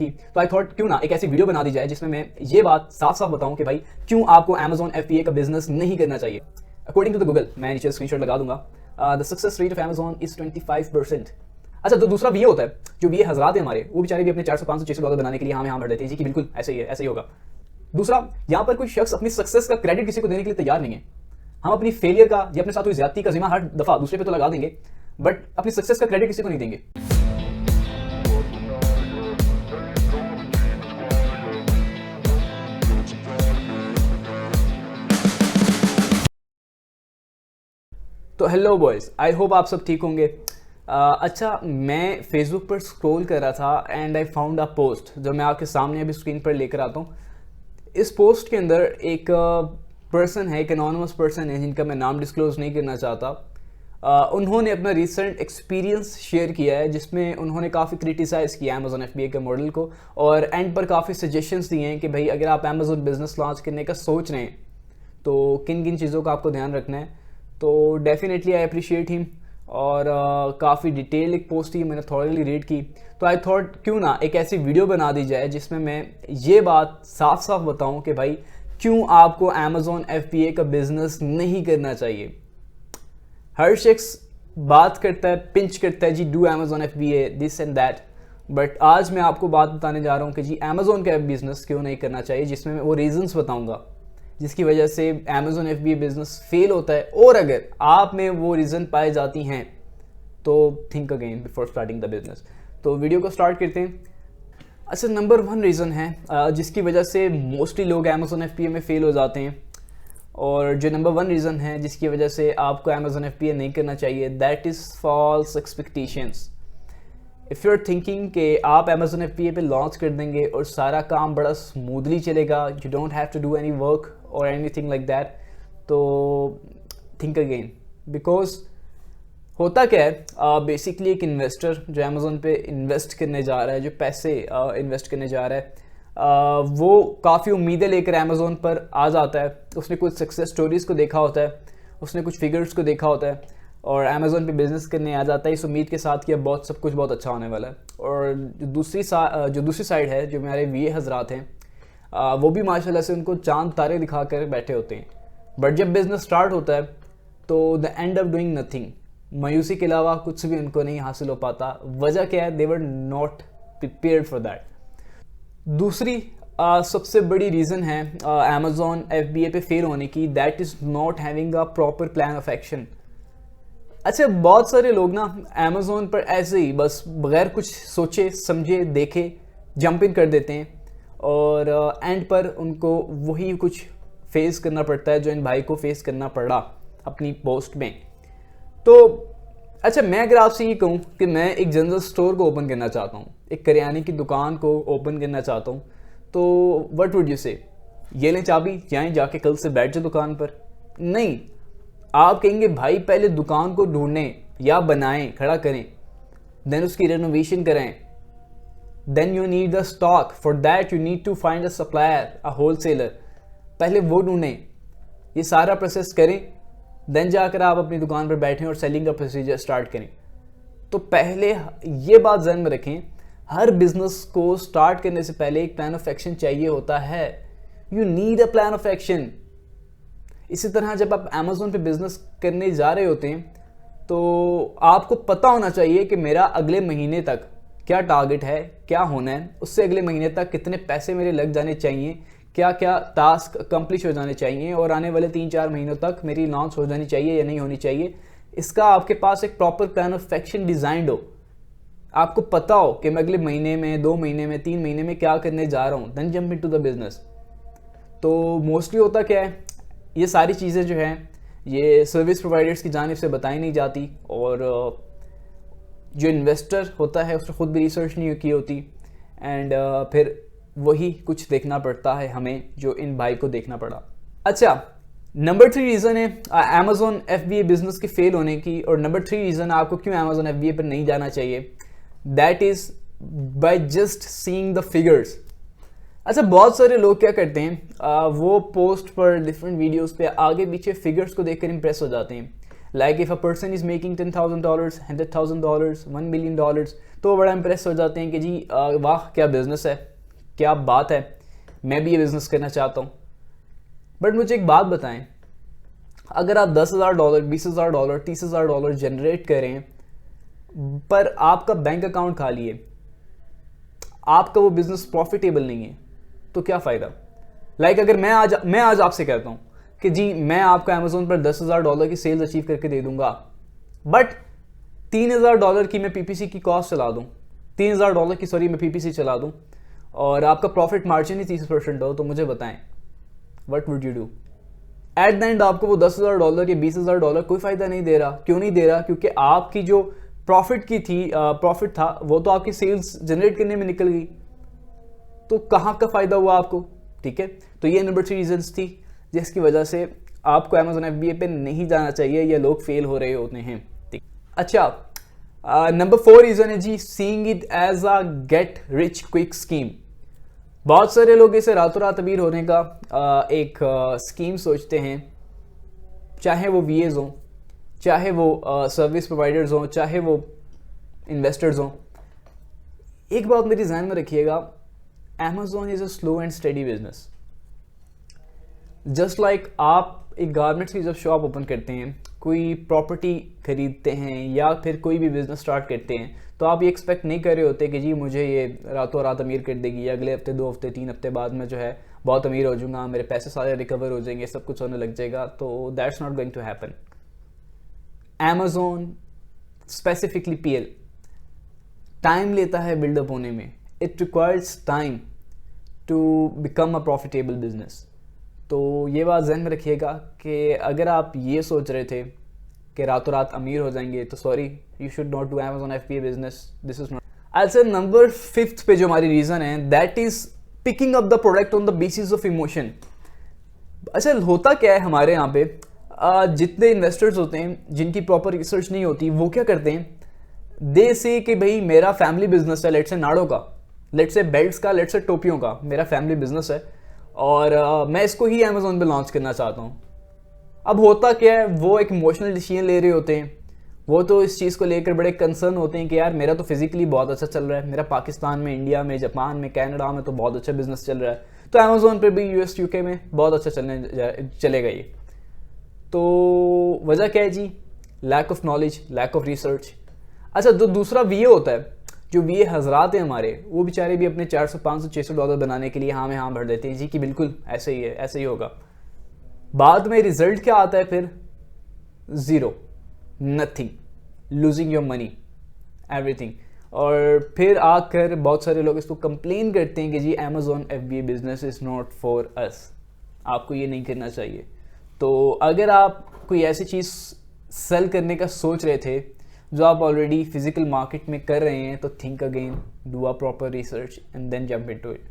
तो I thought क्यों ना एक ऐसी वीडियो बना दी जाए जिसमें मैं ये बात साफ साफ बताऊं कि भाई क्यों आपको Amazon FBA का बिजनेस नहीं करना चाहिए। अकॉर्डिंग टू द गूगल, मैं नीचे स्क्रीनशॉट लगा दूंगा, the success rate of Amazon is 25%। अच्छा, तो दूसरा ये होता है, जो ये हजरात है हमारे, वो बेचारे भी अपने 400 500 600 डॉलर बनाने के लिए हाँ भर देते हैं जी कि बिल्कुल ऐसे ही है, ऐसे ही होगा। दूसरा, यहाँ पर कोई शख्स अपनी सक्सेस का क्रेडिट किसी को देने के लिए तैयार नहीं है। हम अपनी फेलियर का या अपने साथ हुई ज्यादती का जिम्मा हर दफा दूसरे पे तो लगा देंगे, बट अपनी सक्सेस का क्रेडिट किसी को नहीं देंगे। तो हेलो बॉयज़, आई होप आप सब ठीक होंगे। अच्छा, मैं फेसबुक पर स्क्रॉल कर रहा था and I found a post जो मैं आपके सामने अभी स्क्रीन पर लेकर आता हूँ। इस पोस्ट के अंदर एक पर्सन है, एक एनोनिमस पर्सन है जिनका मैं नाम डिस्क्लोज नहीं करना चाहता। उन्होंने अपना रिसेंट एक्सपीरियंस शेयर किया है जिसमें उन्होंने काफ़ी क्रिटिसाइज़ किया Amazon FBA के मॉडल को, और एंड पर काफ़ी सजेशंस दिए हैं कि भाई अगर आप Amazon बिजनेस लॉन्च करने का सोच रहे हैं तो किन किन चीज़ों का आपको ध्यान रखना है। तो डेफिनेटली आई अप्रिशिएट हिम, और काफ़ी डिटेल एक पोस्ट थी, मैंने थॉरली रीड की। तो आई थॉट क्यों ना एक ऐसी वीडियो बना दी जाए जिसमें मैं ये बात साफ साफ बताऊं कि भाई क्यों आपको Amazon FBA का बिजनेस नहीं करना चाहिए। हर शख्स बात करता है, पिंच करता है जी do Amazon FBA this and that, but आज मैं आपको बात बताने जा रहा हूँ कि जी Amazon का बिजनेस क्यों नहीं करना चाहिए, जिसमें मैं वो रीजंस बताऊंगा जिसकी वजह से Amazon FBA बिजनेस फेल होता है। और अगर आप में वो रीज़न पाए जाती हैं तो think again before starting the business. तो वीडियो को स्टार्ट करते हैं। अच्छा, नंबर 1 रीज़न है जिसकी वजह से मोस्टली लोग Amazon FBA में फेल हो जाते हैं, और जो नंबर 1 रीज़न है जिसकी वजह से आपको Amazon FBA नहीं करना चाहिए, that is false expectations. If you are thinking कि आप Amazon FBA पे लॉन्च कर देंगे और सारा काम बड़ा स्मूथली चलेगा, you don't have to do any work और एनीथिंग लाइक दैट, तो थिंक अगेन। बिकॉज होता क्या है, बेसिकली एक इन्वेस्टर जो Amazon पे इन्वेस्ट करने जा रहा है, जो पैसे इन्वेस्ट करने जा रहा है, वो काफ़ी उम्मीदें लेकर Amazon पर आ जाता है। उसने कुछ सक्सेस स्टोरीज़ को देखा होता है, उसने कुछ फिगर्स को देखा होता है, और Amazon पे बिज़नेस करने आ जाता है इस उम्मीद के साथ कि अब बहुत सब कुछ बहुत अच्छा होने वाला है। और जो दूसरी साइड है, जो मेरे VA हजरात हैं, वो भी माशाल्लाह से उनको चांद तारे दिखा कर बैठे होते हैं, बट जब बिज़नेस स्टार्ट होता है तो the end of doing nothing, मायूसी के अलावा कुछ भी उनको नहीं हासिल हो पाता। वजह क्या है? They were not prepared for that. दूसरी सबसे बड़ी रीज़न है Amazon FBA पे फेल होने की, that is not having a proper plan of action. अच्छा, बहुत सारे लोग ना Amazon पर ऐसे ही बस बगैर कुछ सोचे समझे देखे जंप इन कर देते हैं, और एंड पर उनको वही कुछ फेस करना पड़ता है जो इन भाई को फेस करना पड़ा अपनी पोस्ट में। तो अच्छा, मैं अगर आपसे ये कहूँ कि मैं एक जनरल स्टोर को ओपन करना चाहता हूँ, एक करियाने की दुकान को ओपन करना चाहता हूँ, तो व्हाट वुड यू से? ये लें चाबी, जाएँ जाके कल से बैठ जाओ दुकान पर? नहीं, आप कहेंगे भाई पहले दुकान को ढूंढें या बनाएं, खड़ा करें, देन उसकी रेनोवेशन करें, then you need the stock, for that you need to find a supplier, a wholesaler, पहले वो ढूंढें, ये सारा प्रोसेस करें, देन जाकर आप अपनी दुकान पर बैठें और सेलिंग का प्रोसीजर स्टार्ट करें। तो पहले ये बात ध्यान में रखें, हर बिजनेस को स्टार्ट करने से पहले एक प्लान ऑफ एक्शन चाहिए होता है। You need a plan of action. इसी तरह जब आप Amazon पे बिजनेस करने जा रहे होते हैं तो आपको पता होना चाहिए कि मेरा अगले महीने तक क्या टारगेट है, क्या होना है, उससे अगले महीने तक कितने पैसे मेरे लग जाने चाहिए, क्या क्या टास्क अकम्प्लिश हो जाने चाहिए, और आने वाले 3-4 महीनों तक मेरी लॉन्च हो जानी चाहिए या नहीं होनी चाहिए। इसका आपके पास एक proper plan of action designed हो, आपको पता हो कि मैं अगले महीने में, 2 महीने में, 3 महीने में क्या करने जा रहा हूँ, then jump into the business. तो मोस्टली होता क्या है, ये सारी चीज़ें जो हैं ये सर्विस प्रोवाइडर्स की जानिब से बताई नहीं जाती, और जो इन्वेस्टर होता है उसने ख़ुद भी रिसर्च नहीं की होती, एंड फिर वही कुछ देखना पड़ता है हमें जो इन भाई को देखना पड़ा। अच्छा, नंबर 3 रीज़न है Amazon FBA बिजनेस के फेल होने की, और नंबर 3 रीज़न आपको क्यों Amazon FBA पर नहीं जाना चाहिए, that is by just seeing the figures. अच्छा, बहुत सारे लोग क्या करते हैं, वो पोस्ट पर, डिफरेंट वीडियोस पे आगे पीछे फिगर्स को देखकर इंप्रेस हो जाते हैं। Like if a person is making $10,000, $100,000, $1 million, तो वो बड़ा इंप्रेस हो जाते हैं कि जी वाह क्या बिज़नेस है, क्या बात है, मैं भी ये बिज़नेस करना चाहता हूँ। बट मुझे एक बात बताएं, अगर आप $10,000, $20,000, $30,000 जनरेट करें पर आपका बैंक अकाउंट खाली है, आपका वो बिज़नेस प्रॉफिटेबल नहीं है, तो क्या फ़ायदा? अगर मैं आज आपसे कहता हूँ कि जी मैं आपको अमेज़ोन पर $10,000 की सेल्स अचीव करके दे दूंगा, बट $3,000 की मैं पीपीसी की कॉस्ट चला दूं, $3,000 की मैं पीपीसी चला दूं, और आपका प्रॉफिट मार्जिन ही 30% हो, तो मुझे बताएं what would you do? At the end आपको वो $10,000 या $20,000 कोई फायदा नहीं दे रहा। क्यों नहीं दे रहा? क्योंकि आपकी जो प्रॉफिट था वो तो आपकी सेल्स जनरेट करने में निकल गई, तो कहाँ का फायदा हुआ आपको? ठीक है, तो ये नंबर 3 रीजंस थी जिसकी वजह से आपको Amazon FBA पे नहीं जाना चाहिए या लोग फेल हो रहे होते हैं। ठीक, अच्छा, नंबर 4 रीजन है जी, seeing it as a get rich quick scheme. बहुत सारे लोग इसे रातों रात अमीर होने का एक स्कीम सोचते हैं, चाहे वो VAs हों, चाहे वो सर्विस प्रोवाइडर्स हों, चाहे वो इन्वेस्टर्स हों। एक बात मेरी ध्यान में रखिएगा, Amazon is a slow and steady business. Just like आप एक गारमेंट्स की जब शॉप ओपन करते हैं, कोई प्रॉपर्टी खरीदते हैं या फिर कोई भी बिजनेस स्टार्ट करते हैं, तो आप ये एक्सपेक्ट नहीं कर रहे होते कि जी मुझे ये रातों रात अमीर कर देगी, या अगले हफ्ते 2 हफ्ते 3 हफ्ते बाद में जो है बहुत अमीर हो जाऊंगा, मेरे पैसे सारे रिकवर हो जाएंगे, सब कुछ होने लग जाएगा। तो that's not going to happen. Amazon specifically PL time लेता है बिल्डअप होने में। It requires time to become a profitable business. तो ये बात ध्यान में रखिएगा कि अगर आप ये सोच रहे थे कि रातों रात अमीर हो जाएंगे, तो sorry, you should not do Amazon FBA business. This is not. I say number 5 पे जो हमारी रीजन है, that is picking up the product on the basis of emotion. अच्छा, होता क्या है हमारे यहाँ पे, जितने इन्वेस्टर्स होते हैं जिनकी प्रॉपर रिसर्च नहीं होती, वो क्या करते हैं, दे से कि भाई मेरा फैमिली बिजनेस है, लेट्स से नाड़ों का, लेट्स से बेल्ट्स का, लेट्स से टोपियों का, मेरा फैमिली बिजनेस है और मैं इसको ही Amazon पे लॉन्च करना चाहता हूँ। अब होता क्या है, वो एक इमोशनल डिसीजन ले रहे होते हैं, वो तो इस चीज़ को लेकर बड़े कंसर्न होते हैं कि यार मेरा तो फिजिकली बहुत अच्छा चल रहा है, मेरा पाकिस्तान में, इंडिया में, जापान में, कनाडा में तो बहुत अच्छा बिजनेस चल रहा है, तो Amazon पे भी US UK में बहुत अच्छा चलेगा ये। तो वजह क्या है जी? Lack of knowledge, lack of research. अच्छा, जो दूसरा VA होता है, जो VA हजरात हैं हमारे, वो बेचारे भी अपने $400, $500, $600 बनाने के लिए हाँ में हाँ भर देते हैं जी कि बिल्कुल ऐसे ही है, ऐसे ही होगा। बाद में रिजल्ट क्या आता है फिर? Zero, nothing, losing your money, everything. और फिर आकर बहुत सारे लोग इसको कंप्लेन करते हैं कि जी Amazon FBA business is not for us, आपको ये नहीं करना चाहिए। तो अगर आप कोई ऐसी चीज़ सेल करने का सोच रहे थे जो आप ऑलरेडी फिजिकल मार्केट में कर रहे हैं, तो think again, do a proper research and then jump into it.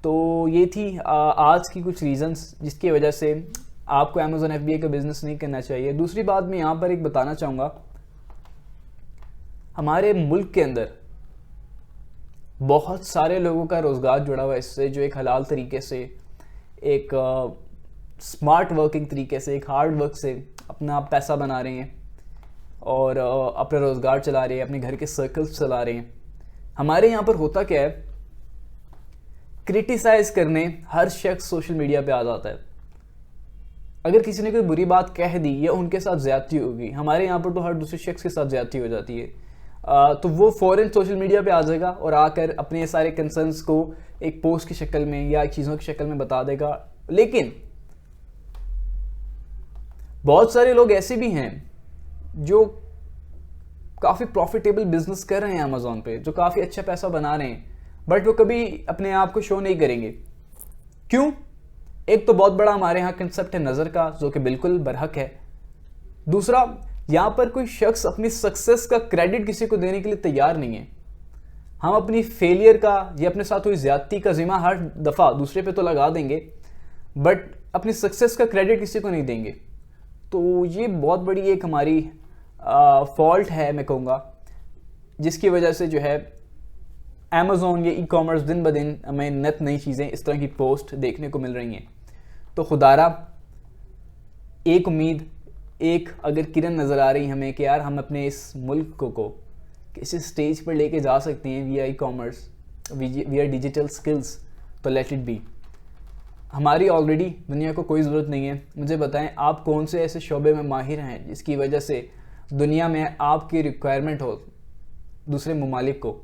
तो ये थी आज की कुछ रीजंस जिसकी वजह से आपको Amazon FBA का बिजनेस नहीं करना चाहिए। दूसरी बात मैं यहाँ पर एक बताना चाहूँगा, हमारे मुल्क के अंदर बहुत सारे लोगों का रोज़गार जुड़ा हुआ है इससे, जो एक हलाल तरीके से, एक स्मार्ट वर्किंग तरीके से, एक हार्ड वर्क से अपना पैसा बना रहे हैं और अपना रोज़गार चला रहे हैं, अपने घर के सर्कल्स चला रहे हैं। हमारे यहाँ पर होता क्या है, क्रिटिसाइज करने हर शख्स सोशल मीडिया पे आ जाता है। अगर किसी ने कोई बुरी बात कह दी या उनके साथ ज्यादती होगी, हमारे यहाँ पर तो हर दूसरे शख्स के साथ ज्यादती हो जाती है, तो वो फौरन सोशल मीडिया पे आ जाएगा और आकर अपने सारे कंसर्न्स को एक पोस्ट की शक्ल में या एक चीज़ों की शक्ल में बता देगा। लेकिन बहुत सारे लोग ऐसे भी हैं जो काफ़ी प्रॉफिटेबल बिजनेस कर रहे हैं Amazon पे, जो काफ़ी अच्छा पैसा बना रहे हैं, बट वो कभी अपने आप को शो नहीं करेंगे। क्यों? एक तो बहुत बड़ा हमारे यहाँ कंसेप्ट है नज़र का, जो कि बिल्कुल बरहक है। दूसरा, यहाँ पर कोई शख्स अपनी सक्सेस का क्रेडिट किसी को देने के लिए तैयार नहीं है। हम अपनी फेलियर का या अपने साथ हुई ज्यादती का जिम्मा हर दफ़ा दूसरे पे तो लगा देंगे, बट अपनी सक्सेस का क्रेडिट किसी को नहीं देंगे। तो ये बहुत बड़ी एक हमारी फॉल्ट है, मैं कहूँगा, जिसकी वजह से जो है Amazon या ई-कॉमर्स दिन ब दिन हमें नत नई चीज़ें इस तरह की पोस्ट देखने को मिल रही हैं। तो खुदारा एक उम्मीद, एक अगर किरण नज़र आ रही हमें कि यार हम अपने इस मुल्क को किसी स्टेज पर लेके जा सकती हैं we e-commerce, we are digital skills, तो लेट इट बी। हमारी ऑलरेडी दुनिया को कोई ज़रूरत नहीं है। मुझे बताएं आप कौन से ऐसे शोबे में माहिर हैं जिसकी वजह से दुनिया में आपकी रिक्वायरमेंट हो दूसरे ममालिक को,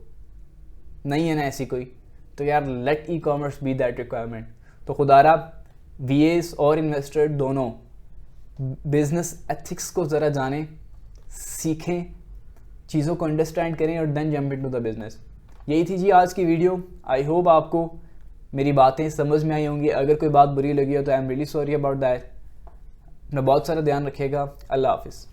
नहीं है ना ऐसी कोई, तो यार let e-commerce be that requirement. तो खुदारा वीएस और इन्वेस्टर दोनों बिजनेस एथिक्स को ज़रा जानें, सीखें, चीज़ों को अंडरस्टैंड करें और then jump into the business. यही थी जी आज की वीडियो। आई होप आपको मेरी बातें समझ में आई होंगी। अगर कोई बात बुरी लगी हो तो I am really sorry about that. अपना बहुत सारा ध्यान रखिएगा। अल्लाह हाफिज़।